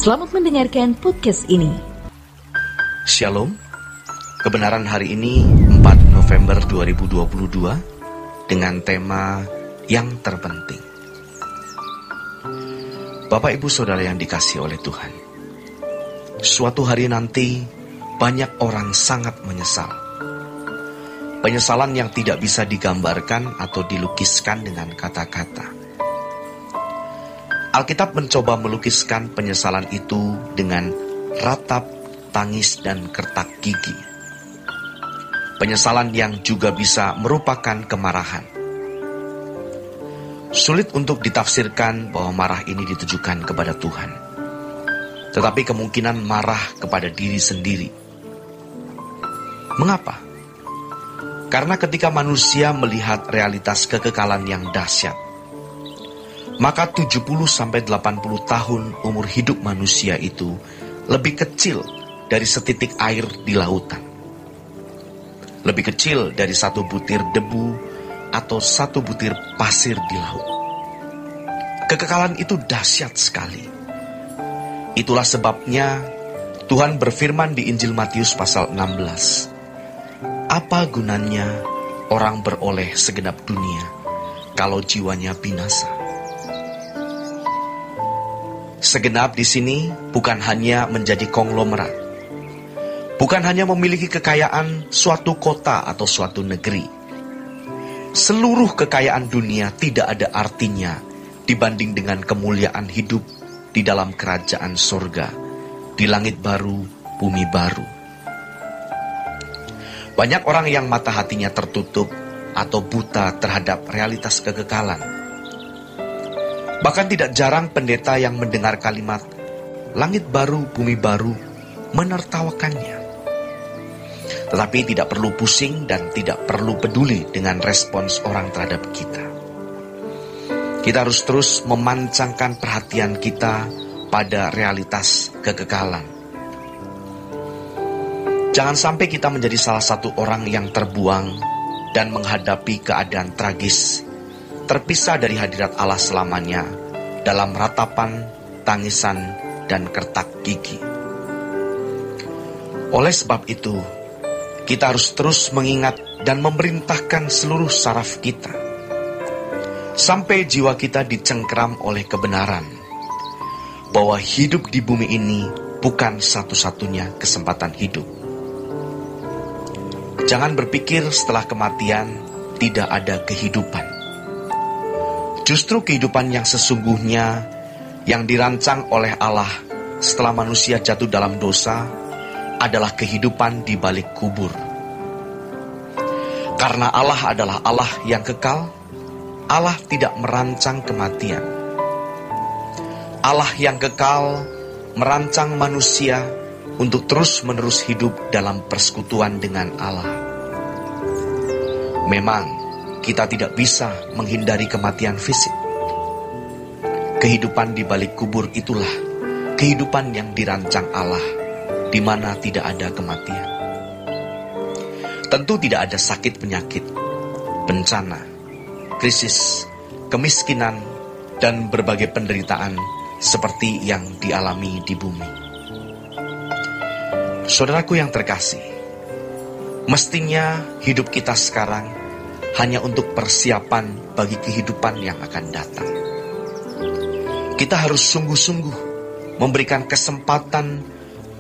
Selamat mendengarkan podcast ini. Shalom. Kebenaran hari ini 4 November 2022 dengan tema yang terpenting. Bapak Ibu Saudara yang dikasihi oleh Tuhan, suatu hari nanti banyak orang sangat menyesal. Penyesalan yang tidak bisa digambarkan atau dilukiskan dengan kata-kata. Alkitab mencoba melukiskan penyesalan itu dengan ratap, tangis, dan kertak gigi. Penyesalan yang juga bisa merupakan kemarahan. Sulit untuk ditafsirkan bahwa marah ini ditujukan kepada Tuhan, tetapi kemungkinan marah kepada diri sendiri. Mengapa? Karena ketika manusia melihat realitas kekekalan yang dahsyat, maka 70-80 tahun umur hidup manusia itu lebih kecil dari setitik air di lautan. Lebih kecil dari satu butir debu atau satu butir pasir di laut. Kekekalan itu dahsyat sekali. Itulah sebabnya Tuhan berfirman di Injil Matius pasal 16. Apa gunanya orang beroleh segenap dunia kalau jiwanya binasa? Segenap di sini bukan hanya menjadi konglomerat, bukan hanya memiliki kekayaan suatu kota atau suatu negeri. Seluruh kekayaan dunia tidak ada artinya dibanding dengan kemuliaan hidup di dalam kerajaan surga, di langit baru, bumi baru. Banyak orang yang mata hatinya tertutup atau buta terhadap realitas kekekalan. Bahkan tidak jarang pendeta yang mendengar kalimat langit baru, bumi baru menertawakannya. Tetapi tidak perlu pusing dan tidak perlu peduli dengan respons orang terhadap kita. Kita harus terus memancangkan perhatian kita pada realitas kekekalan. Jangan sampai kita menjadi salah satu orang yang terbuang dan menghadapi keadaan tragis, terpisah dari hadirat Allah selamanya dalam ratapan, tangisan, dan kertak gigi. Oleh sebab itu, kita harus terus mengingat dan memerintahkan seluruh saraf kita, sampai jiwa kita dicengkeram oleh kebenaran, bahwa hidup di bumi ini bukan satu-satunya kesempatan hidup. Jangan berpikir setelah kematian tidak ada kehidupan. Justru kehidupan yang sesungguhnya yang dirancang oleh Allah setelah manusia jatuh dalam dosa adalah kehidupan di balik kubur. Karena Allah adalah Allah yang kekal, Allah tidak merancang kematian. Allah yang kekal merancang manusia untuk terus-menerus hidup dalam persekutuan dengan Allah. Memang kita tidak bisa menghindari kematian fisik. Kehidupan di balik kubur itulah kehidupan yang dirancang Allah, di mana tidak ada kematian. Tentu tidak ada sakit penyakit, bencana, krisis, kemiskinan, dan berbagai penderitaan seperti yang dialami di bumi. Saudaraku yang terkasih, mestinya hidup kita sekarang hanya untuk persiapan bagi kehidupan yang akan datang. Kita harus sungguh-sungguh memberikan kesempatan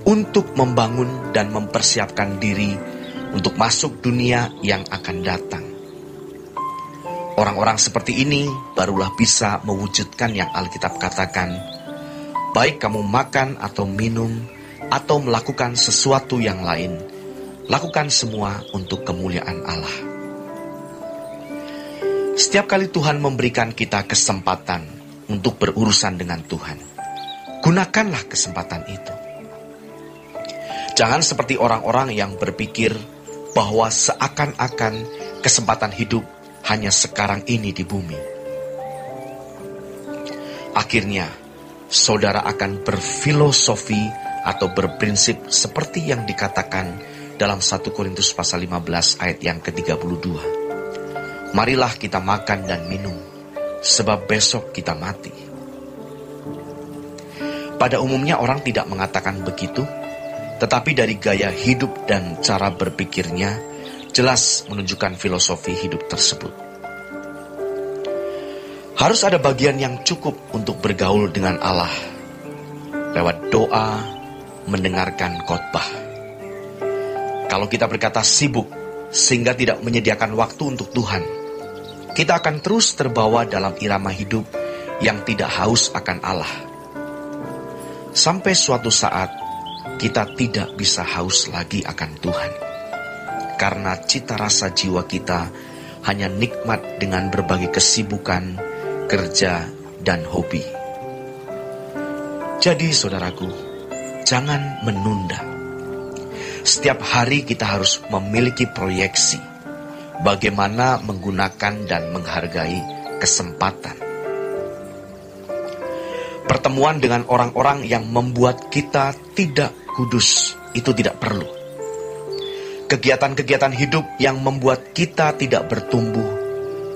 untuk membangun dan mempersiapkan diri untuk masuk dunia yang akan datang. Orang-orang seperti ini barulah bisa mewujudkan yang Alkitab katakan, baik kamu makan atau minum atau melakukan sesuatu yang lain, lakukan semua untuk kemuliaan Allah. Setiap kali Tuhan memberikan kita kesempatan untuk berurusan dengan Tuhan, gunakanlah kesempatan itu. Jangan seperti orang-orang yang berpikir bahwa seakan-akan kesempatan hidup hanya sekarang ini di bumi. Akhirnya, saudara akan berfilosofi atau berprinsip seperti yang dikatakan dalam 1 Korintus pasal 15 ayat yang ke-32. Marilah kita makan dan minum, sebab besok kita mati. Pada umumnya orang tidak mengatakan begitu, tetapi dari gaya hidup dan cara berpikirnya jelas menunjukkan filosofi hidup tersebut. Harus ada bagian yang cukup untuk bergaul dengan Allah lewat doa, mendengarkan khotbah. Kalau kita berkata sibuk sehingga tidak menyediakan waktu untuk Tuhan, kita akan terus terbawa dalam irama hidup yang tidak haus akan Allah. Sampai suatu saat kita tidak bisa haus lagi akan Tuhan, karena cita rasa jiwa kita hanya nikmat dengan berbagai kesibukan, kerja, dan hobi. Jadi saudaraku, jangan menunda. Setiap hari kita harus memiliki proyeksi bagaimana menggunakan dan menghargai kesempatan. Pertemuan dengan orang-orang yang membuat kita tidak kudus itu tidak perlu. Kegiatan-kegiatan hidup yang membuat kita tidak bertumbuh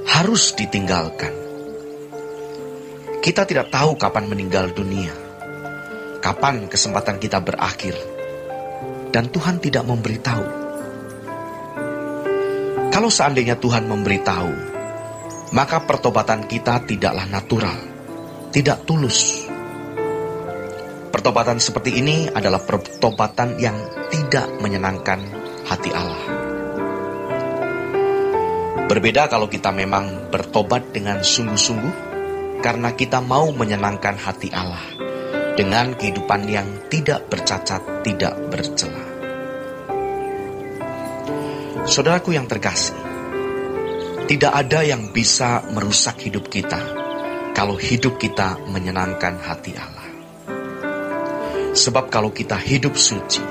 harus ditinggalkan. Kita tidak tahu kapan meninggal dunia, kapan kesempatan kita berakhir, dan Tuhan tidak memberitahu. Kalau seandainya Tuhan memberitahu, maka pertobatan kita tidaklah natural, tidak tulus. Pertobatan seperti ini adalah pertobatan yang tidak menyenangkan hati Allah. Berbeda kalau kita memang bertobat dengan sungguh-sungguh, karena kita mau menyenangkan hati Allah dengan kehidupan yang tidak bercacat, tidak bercela. Saudaraku yang terkasih, tidak ada yang bisa merusak hidup kita kalau hidup kita menyenangkan hati Allah. Sebab kalau kita hidup suci,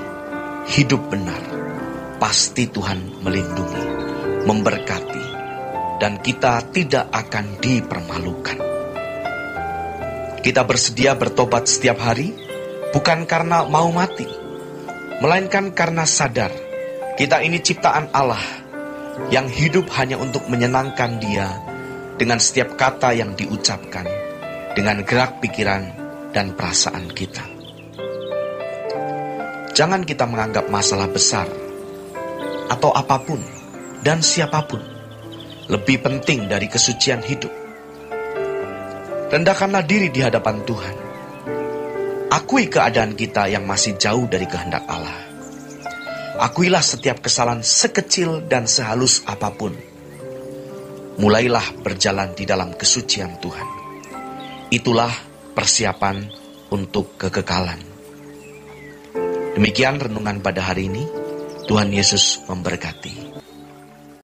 hidup benar, pasti Tuhan melindungi, memberkati, dan kita tidak akan dipermalukan. Kita bersedia bertobat setiap hari, bukan karena mau mati, melainkan karena sadar kita ini ciptaan Allah yang hidup hanya untuk menyenangkan Dia dengan setiap kata yang diucapkan, dengan gerak pikiran dan perasaan kita. Jangan kita menganggap masalah besar atau apapun dan siapapun lebih penting dari kesucian hidup. Rendahkanlah diri di hadapan Tuhan. Akui keadaan kita yang masih jauh dari kehendak Allah. Akuilah setiap kesalahan sekecil dan sehalus apapun. Mulailah berjalan di dalam kesucian Tuhan. Itulah persiapan untuk kekekalan. Demikian renungan pada hari ini. Tuhan Yesus memberkati.